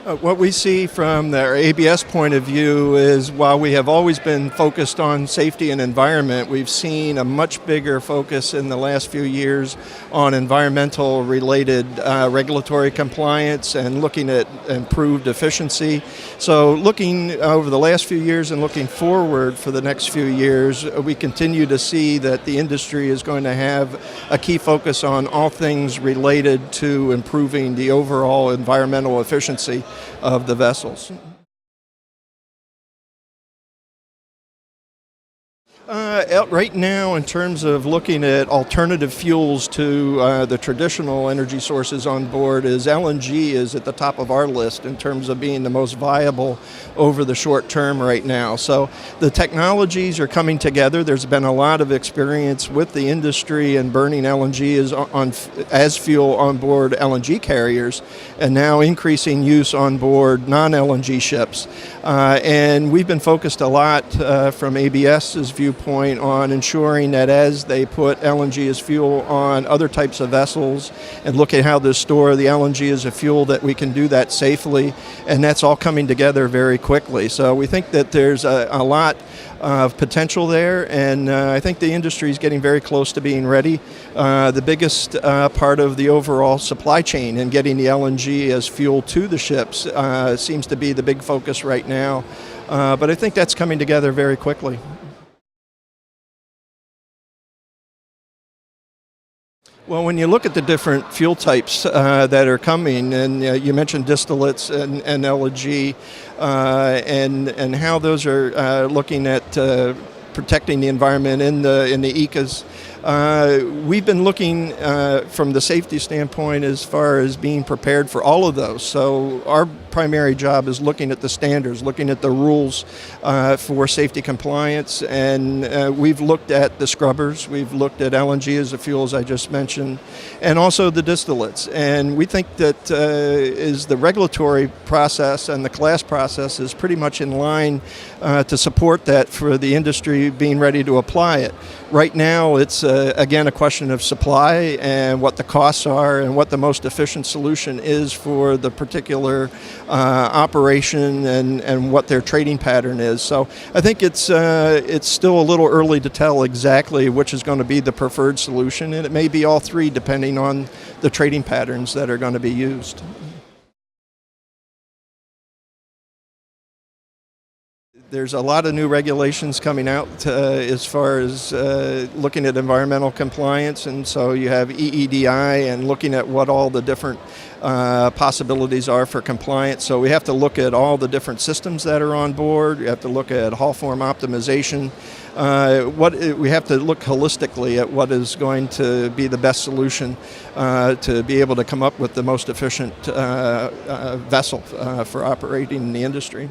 What we see from the ABS point of view is while we have always been focused on safety and environment, we've seen a much bigger focus in the last few years on environmental related regulatory compliance and looking at improved efficiency. So looking over the last few years and looking forward for the next few years, we continue to see that the industry is going to have a key focus on all things related to improving the overall environmental efficiency of the vessels. Right now, in terms of looking at alternative fuels to the traditional energy sources on board, is LNG is at the top of our list in terms of being the most viable over the short term right now. So the technologies are coming together. There's been a lot of experience with the industry and burning LNG as fuel on board LNG carriers, and now increasing use on board non-LNG ships. And we've been focused a lot from ABS's viewpoint on ensuring that as they put LNG as fuel on other types of vessels and look at how to store the LNG as a fuel, that we can do that safely, and that's all coming together very quickly. So we think that there's a lot of potential there, and I think the industry is getting very close to being ready. The biggest part of the overall supply chain and getting the LNG as fuel to the ships seems to be the big focus right now, but I think that's coming together very quickly. Well, when you look at the different fuel types that are coming, and you mentioned distillates and LNG, and how those are looking at protecting the environment in the ECAs. We've been looking from the safety standpoint as far as being prepared for all of those. So our primary job is looking at the standards, looking at the rules for safety compliance, and we've looked at the scrubbers, we've looked at LNG as a fuel, as I just mentioned, and also the distillates. And we think that is the regulatory process and the class process is pretty much in line to support that for the industry being ready to apply it. Right now, it's again a question of supply and what the costs are and what the most efficient solution is for the particular operation and what their trading pattern is. So I think it's still a little early to tell exactly which is going to be the preferred solution, and it may be all three depending on the trading patterns that are going to be used. There's a lot of new regulations coming out as far as looking at environmental compliance, and so you have EEDI and looking at what all the different possibilities are for compliance. So we have to look at all the different systems that are on board. We have to look at hull form optimization. We have to look holistically at what is going to be the best solution to be able to come up with the most efficient vessel for operating in the industry.